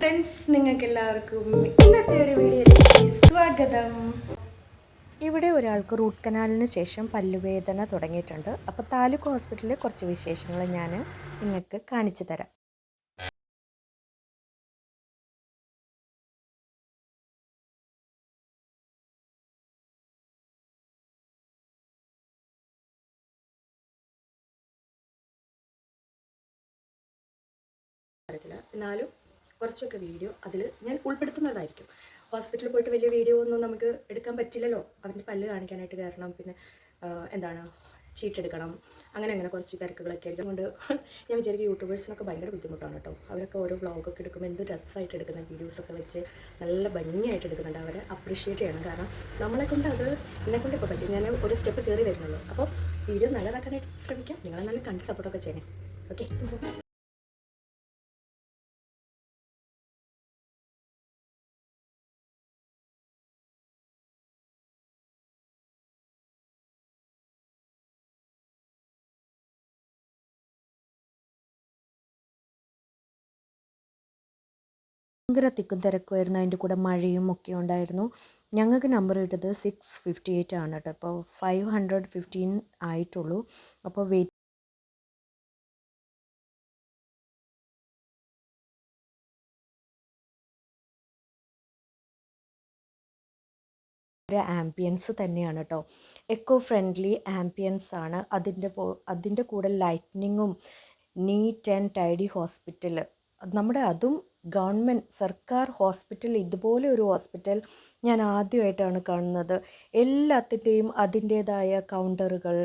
Friends, നിങ്ങൾക്ക് എല്ലാവർക്കും ഇന്നത്തെ ഒരു വീഡിയോയിലേക്ക് സ്വാഗതം. ഇവിടെ ഒരാൾക്ക് റൂട്ട് കനാലിന് ശേഷം പല്ലുവേദന തുടങ്ങിയിട്ടുണ്ട്. അപ്പോൾ താലൂക്ക് ഹോസ്പിറ്റലിലെ കുറച്ച് വിശേഷങ്ങൾ ഞാൻ നിങ്ങൾക്ക് കാണിച്ചു തരാം. എന്നാലും കുറച്ചൊക്കെ വീഡിയോ അതിൽ ഞാൻ ഉൾപ്പെടുത്തുന്നതായിരിക്കും. ഹോസ്പിറ്റലിൽ പോയിട്ട് വലിയ വീഡിയോ ഒന്നും നമുക്ക് എടുക്കാൻ പറ്റില്ലല്ലോ, അവൻ്റെ പല്ല് കാണിക്കാനായിട്ട്. കാരണം പിന്നെ എന്താണ് ചീട്ടെടുക്കണം, അങ്ങനെ കുറച്ച് തിരക്കുകളൊക്കെ എല്ലാം കൊണ്ട് ഞാൻ വിചാരിക്കും യൂട്യൂബേഴ്സിനൊക്കെ ഭയങ്കര ബുദ്ധിമുട്ടാണ് കേട്ടോ. അവരൊക്കെ ഓരോ വ്ളോഗൊക്കെ എടുക്കുമ്പോൾ എന്ത് രസമായിട്ട് എടുക്കുന്ന വീഡിയോസൊക്കെ വെച്ച് നല്ല ഭംഗിയായിട്ട് എടുക്കുന്നുണ്ട്. അവരെ അപ്രീഷിയേറ്റ് ചെയ്യണം. കാരണം നമ്മളെക്കൊണ്ട് എന്നെക്കൊണ്ട് ഇപ്പോൾ പറ്റും. ഞാൻ ഒരു സ്റ്റെപ്പ് കയറി വരുന്നുള്ളൂ. അപ്പോൾ വീഡിയോ നല്ലതാക്കാനായിട്ട് ശ്രമിക്കാം. നിങ്ങളെ നല്ല കണ്ട് സപ്പോർട്ടൊക്കെ ചെയ്യണേ. ഓക്കെ. ഭയങ്കര തിക്കും തിരക്കുമായിരുന്നു. അതിൻ്റെ കൂടെ മഴയും ഒക്കെ ഉണ്ടായിരുന്നു. ഞങ്ങൾക്ക് നമ്പർ കിട്ടത് 658 ആണ് കേട്ടോ. അപ്പോൾ 515 ആയിട്ടുള്ളൂ. അപ്പോൾ വെയിറ്റ് ആംബിയൻസ് തന്നെയാണ് കേട്ടോ. എക്കോ ഫ്രണ്ട്ലി ആംബിയൻസ് ആണ്. അതിൻ്റെ കൂടെ ലൈറ്റ്നിങ്ങും നീറ്റ് ആൻഡ് ടൈഡി ഹോസ്പിറ്റൽ. നമ്മുടെ അതും ഗവൺമെൻറ് സർക്കാർ ഹോസ്പിറ്റൽ. ഇതുപോലെ ഒരു ഹോസ്പിറ്റൽ ഞാൻ ആദ്യമായിട്ടാണ് കാണുന്നത്. എല്ലാത്തിൻ്റെയും അതിൻ്റേതായ കൗണ്ടറുകൾ,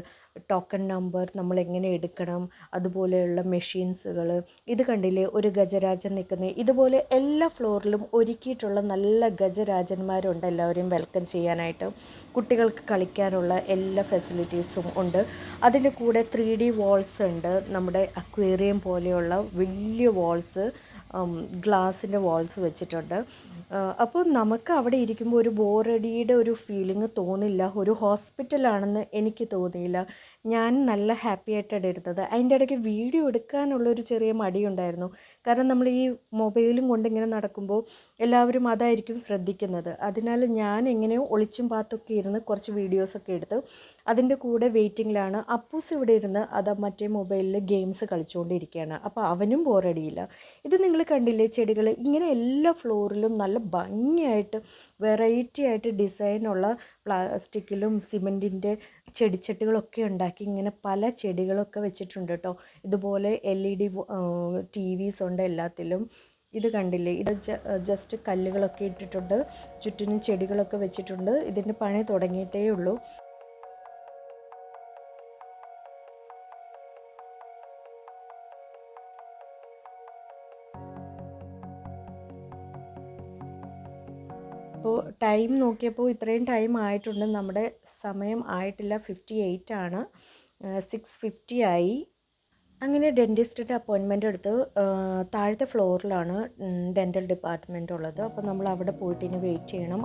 ടോക്കൺ നമ്പർ, നമ്മൾ എങ്ങനെ എടുക്കണം, അതുപോലെയുള്ള മെഷീൻസുകൾ. ഇത് കണ്ടില്ലേ, ഒരു ഗജരാജൻ നിൽക്കുന്നത്. ഇതുപോലെ എല്ലാ ഫ്ലോറിലും ഒരുക്കിയിട്ടുള്ള നല്ല ഗജരാജന്മാരുണ്ട് എല്ലാവരെയും വെൽക്കം ചെയ്യാനായിട്ട്. കുട്ടികൾക്ക് കളിക്കാനുള്ള എല്ലാ ഫെസിലിറ്റീസും ഉണ്ട്. അതിൻ്റെ കൂടെ 3D വാൾസ് ഉണ്ട്. നമ്മുടെ അക്വേറിയം പോലെയുള്ള വലിയ വാൾസ്, ഗ്ലാസിൻ്റെ വാൾസ് വെച്ചിട്ടുണ്ട്. അപ്പോൾ നമുക്ക് അവിടെ ഇരിക്കുമ്പോൾ ഒരു ബോറടിയുടെ ഒരു ഫീലിംഗ് തോന്നില്ല. ഒരു ഹോസ്പിറ്റലാണെന്ന് എനിക്ക് തോന്നിയില്ല. ഞാൻ നല്ല ഹാപ്പി ആയിട്ടാണ് ഇരുന്നത്. അതിൻ്റെ ഇടയ്ക്ക് വീഡിയോ എടുക്കാനുള്ളൊരു ചെറിയ മടിയുണ്ടായിരുന്നു. കാരണം നമ്മൾ ഈ മൊബൈലും കൊണ്ട് ഇങ്ങനെ നടക്കുമ്പോൾ എല്ലാവരും അതായിരിക്കും ശ്രദ്ധിക്കുന്നത്. അതിനാൽ ഞാൻ എങ്ങനെയോ ഒളിച്ചും പാത്തൊക്കെ ഇരുന്ന് കുറച്ച് വീഡിയോസൊക്കെ എടുത്തു. അതിൻ്റെ കൂടെ വെയിറ്റിങ്ങിലാണ്. അപ്പൂസ് ഇവിടെ ഇരുന്ന് മറ്റേ മൊബൈലിൽ ഗെയിംസ് കളിച്ചുകൊണ്ടിരിക്കുകയാണ്. അപ്പോൾ അവനും ബോറടിയില്ല. ഇത് നിങ്ങൾ കണ്ടില്ലേ, ചെടികൾ ഇങ്ങനെ എല്ലാ ഫ്ലോറിലും നല്ല ഭംഗിയായിട്ട് വെറൈറ്റി ആയിട്ട് ഡിസൈനുള്ള പ്ലാസ്റ്റിക്കിലും സിമെൻറ്റിൻ്റെ ചെടിച്ചട്ടികളൊക്കെ ഉണ്ടാക്കി ഇങ്ങനെ പല ചെടികളൊക്കെ വെച്ചിട്ടുണ്ട് കേട്ടോ. ഇതുപോലെ LED TVs ഉണ്ട് എല്ലാത്തിലും. ഇത് കണ്ടില്ലേ, ഇത് ജസ്റ്റ് കല്ലുകളൊക്കെ ഇട്ടിട്ടുണ്ട്. ചുറ്റിനും ചെടികളൊക്കെ വെച്ചിട്ടുണ്ട്. ഇതിൻ്റെ പണി തുടങ്ങിയിട്ടേ ഉള്ളൂ. അപ്പോൾ ടൈം നോക്കിയപ്പോൾ ഇത്രയും ടൈം ആയിട്ടുണ്ട്. നമ്മുടെ സമയം ആയിട്ടില്ല. 58 ആണ്. 6:50 ആയി. അങ്ങനെ ഡെൻറ്റിസ്റ്റിൻ്റെ അപ്പോയിൻമെൻ്റ് എടുത്ത് താഴത്തെ ഫ്ലോറിലാണ് ഡെൻ്റൽ ഡിപ്പാർട്ട്മെൻ്റ് ഉള്ളത്. അപ്പോൾ നമ്മൾ അവിടെ പോയിട്ട് ഇനി വെയിറ്റ് ചെയ്യണം.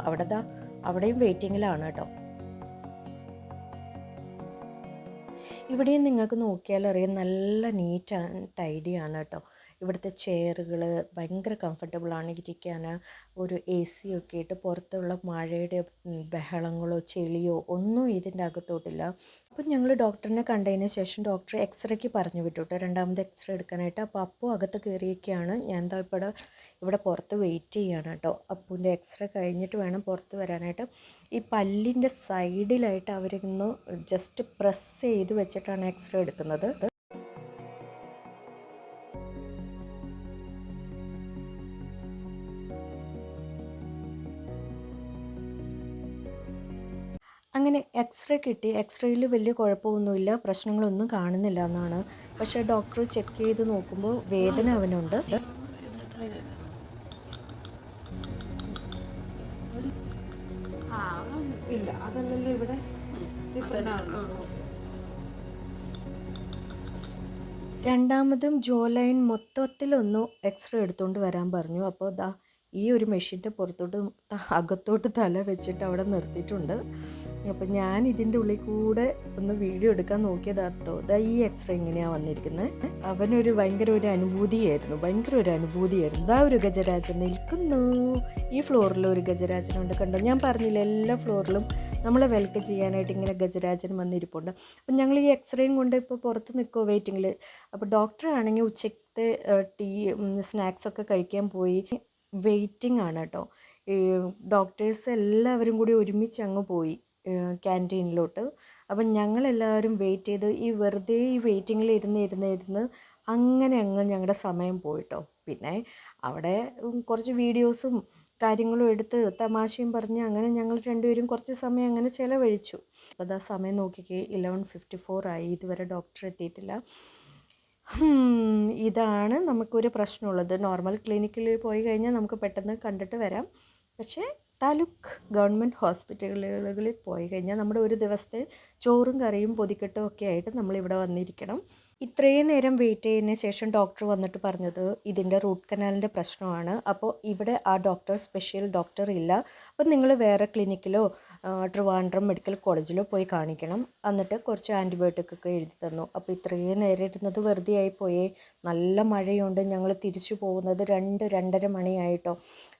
അവിടെയും വെയിറ്റിങ്ങിലാണ് കേട്ടോ. ഇവിടെയും നിങ്ങൾക്ക് നോക്കിയാൽ അറിയാം, നല്ല നീറ്റ് ആൻഡ് ടൈഡി ആണ് കേട്ടോ. ഇവിടുത്തെ ചെയറുകൾ ഭയങ്കര കംഫർട്ടബിളാണ് ഇരിക്കാൻ. ഒരു AC ഒക്കെ ഇട്ട് പുറത്തുള്ള മഴയുടെ ബഹളങ്ങളോ ചെളിയോ ഒന്നും ഇതിൻ്റെ അകത്തോട്ടില്ല. അപ്പം ഞങ്ങൾ ഡോക്ടറിനെ കണ്ടതിന് ശേഷം ഡോക്ടർ എക്സ്റേക്ക് പറഞ്ഞു വിട്ടു കേട്ടോ, രണ്ടാമത് എക്സ്റേ എടുക്കാനായിട്ട്. അപ്പോൾ അപ്പു അകത്ത് കയറിയൊക്കെയാണ്. ഞാൻ എന്താ ഇവിടെ പുറത്ത് വെയിറ്റ് ചെയ്യാണ് കേട്ടോ. അപ്പൂൻ്റെ എക്സ്റേ കഴിഞ്ഞിട്ട് വേണം പുറത്ത് വരാനായിട്ട്. ഈ പല്ലിൻ്റെ സൈഡിലായിട്ട് അവരിന്ന് ജസ്റ്റ് പ്രസ് ചെയ്ത് വെച്ചിട്ടാണ് എക്സ്റേ എടുക്കുന്നത്. അങ്ങനെ എക്സ്റേ കിട്ടി. എക്സ്റേയിൽ വലിയ കുഴപ്പമൊന്നുമില്ല, പ്രശ്നങ്ങളൊന്നും കാണുന്നില്ല എന്നാണ്. പക്ഷേ ഡോക്ടർ ചെക്ക് ചെയ്ത് നോക്കുമ്പോൾ വേദന അവനുണ്ട്. ഇല്ല, അതല്ലല്ലോ ഇവിടെ. രണ്ടാമതും ജോ ലൈൻ മൊത്തത്തിലൊന്ന് എക്സ്റേ എടുത്തുകൊണ്ട് വരാൻ പറഞ്ഞു. അപ്പോൾ ഈ ഒരു മെഷീൻ്റെ പുറത്തോട്ട് അകത്തോട്ട് തല വെച്ചിട്ട് അവിടെ നിർത്തിയിട്ടുണ്ട്. അപ്പം ഞാൻ ഇതിൻ്റെ ഉള്ളിൽ കൂടെ ഒന്ന് വീഡിയോ എടുക്കാൻ നോക്കിയതാട്ടോ. ഇതാ ഈ എക്സ്റേ ഇങ്ങനെയാണ് വന്നിരിക്കുന്നത്. അവനൊരു ഭയങ്കര ഒരു അനുഭൂതിയായിരുന്നു. ഇതാ ഒരു ഗജരാജൻ നിൽക്കുന്നു. ഈ ഫ്ലോറിൽ ഒരു ഗജരാജനുണ്ട്, കണ്ടോ? ഞാൻ പറഞ്ഞില്ല, എല്ലാ ഫ്ലോറിലും നമ്മളെ വെൽക്കം ചെയ്യാനായിട്ട് ഇങ്ങനെ ഗജരാജൻ വന്നിരിപ്പുണ്ട്. അപ്പം ഞങ്ങൾ ഈ എക്സ്റേയും കൊണ്ട് ഇപ്പോൾ പുറത്ത് നിൽക്കുമോ വെയിറ്റിങ്ങിൽ. അപ്പോൾ ഡോക്ടറാണെങ്കിൽ ഉച്ചത്തെ ടീ സ്നാക്സൊക്കെ കഴിക്കാൻ പോയി. വെയിറ്റിംഗ് ആണ് കേട്ടോ. ഈ ഡോക്ടേഴ്സ് എല്ലാവരും കൂടി ഒരുമിച്ച് അങ്ങ് പോയി ക്യാൻറ്റീനിലോട്ട്. അപ്പം ഞങ്ങളെല്ലാവരും വെയിറ്റ് ചെയ്ത് വെറുതെ ഈ വെയിറ്റിങ്ങിൽ ഇരുന്ന് അങ്ങനെ അങ്ങ് ഞങ്ങളുടെ സമയം പോയിട്ടോ. പിന്നെ അവിടെ കുറച്ച് വീഡിയോസും കാര്യങ്ങളും എടുത്ത് തമാശയും പറഞ്ഞ് അങ്ങനെ ഞങ്ങൾ രണ്ടുപേരും കുറച്ച് സമയം അങ്ങനെ ചിലവഴിച്ചു. അപ്പോൾ അതാ സമയം നോക്കിക്കേ, 11:54 ആയി. ഇതുവരെ ഡോക്ടർ എത്തിയിട്ടില്ല. ഇതാണ് നമുക്കൊരു പ്രശ്നമുള്ളത്. നോർമൽ ക്ലിനിക്കിൽ പോയി കഴിഞ്ഞാൽ നമുക്ക് പെട്ടെന്ന് കണ്ടിട്ട് വരാം. പക്ഷേ താലൂക്ക് ഗവൺമെൻറ് ഹോസ്പിറ്റലുകളിൽ പോയി കഴിഞ്ഞാൽ നമ്മുടെ ഒരു ദിവസത്തെ ചോറും കറിയും പൊതിക്കെട്ടും ഒക്കെ ആയിട്ട് നമ്മളിവിടെ വന്നിരിക്കണം. ഇത്രയും നേരം വെയിറ്റ് ചെയ്തതിന് ശേഷം ഡോക്ടർ വന്നിട്ട് പറഞ്ഞത് ഇതിൻ്റെ റൂട്ട് കനാലിൻ്റെ പ്രശ്നമാണ്. അപ്പോൾ ഇവിടെ ആ സ്പെഷ്യൽ ഡോക്ടർ ഇല്ല. അപ്പോൾ നിങ്ങൾ വേറെ ക്ലിനിക്കിലോ ട്രിവാൻഡ്രം മെഡിക്കൽ കോളേജിലോ പോയി കാണിക്കണം. എന്നിട്ട് കുറച്ച് ആൻറ്റിബയോട്ടിക് ഒക്കെ എഴുതി തന്നു. അപ്പോൾ ഇത്രയും നേരം ഇരുന്നത് വെറുതെ ആയിപ്പോയേ. നല്ല മഴയുണ്ട്. ഞങ്ങൾ തിരിച്ചു പോകുന്നത് 2-2:30 മണിയായിട്ടോ.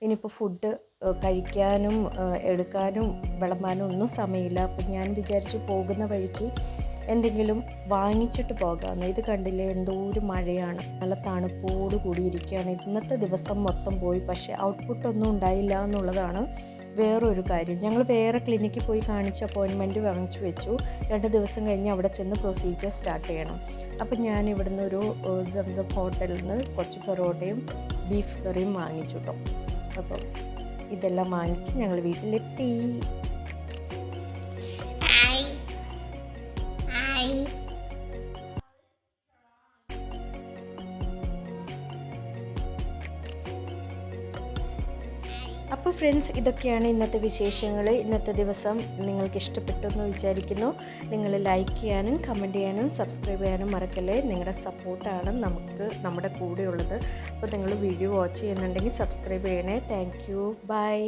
ഇനിയിപ്പോൾ ഫുഡ് കഴിക്കാനും എടുക്കാനും വിളമ്പാനും ഒന്നും സമയമില്ല. അപ്പം ഞാൻ വിചാരിച്ചു പോകുന്ന വഴിക്ക് എന്തെങ്കിലും വാങ്ങിച്ചിട്ട് പോകാമെന്ന്. ഇത് കണ്ടില്ലേ, എന്തോ ഒരു മഴയാണ്, നല്ല തണുപ്പോട് കൂടി ഇരിക്കുകയാണ്. ഇന്നത്തെ ദിവസം മൊത്തം പോയി. പക്ഷേ ഔട്ട്പുട്ടൊന്നും ഉണ്ടായില്ല എന്നുള്ളതാണ് വേറൊരു കാര്യം. ഞങ്ങൾ വേറെ ക്ലിനിക്കിൽ പോയി കാണിച്ച് അപ്പോയിൻമെൻറ്റ് വാങ്ങിച്ചു വെച്ചു. 2 ദിവസം കഴിഞ്ഞ് അവിടെ ചെന്ന് പ്രൊസീജിയർ സ്റ്റാർട്ട് ചെയ്യണം. അപ്പം ഞാൻ ഇവിടുന്ന് ഒരു സംസം ഹോട്ടലിൽ നിന്ന് കുറച്ച് പൊറോട്ടയും ബീഫ് കറിയും വാങ്ങിച്ചു കേട്ടോ. അപ്പം ഇതെല്ലാം വാങ്ങിച്ച് ഞങ്ങൾ വീട്ടിലെത്തി. അപ്പോൾ ഫ്രണ്ട്സ്, ഇതൊക്കെയാണ് ഇന്നത്തെ വിശേഷങ്ങൾ. ഇന്നത്തെ ദിവസം നിങ്ങൾക്ക് ഇഷ്ടപ്പെട്ടു എന്ന് വിചാരിക്കുന്നു. നിങ്ങൾ ലൈക്ക് ചെയ്യാനും കമൻറ്റ് ചെയ്യാനും സബ്സ്ക്രൈബ് ചെയ്യാനും മറക്കല്ലേ. നിങ്ങളുടെ സപ്പോർട്ടാണ് നമുക്ക് നമ്മുടെ കൂടെയുള്ളത്. അപ്പോൾ നിങ്ങൾ വീഡിയോ വാച്ച് ചെയ്യുന്നുണ്ടെങ്കിൽ സബ്സ്ക്രൈബ് ചെയ്യണേ. Thank you. ബൈ.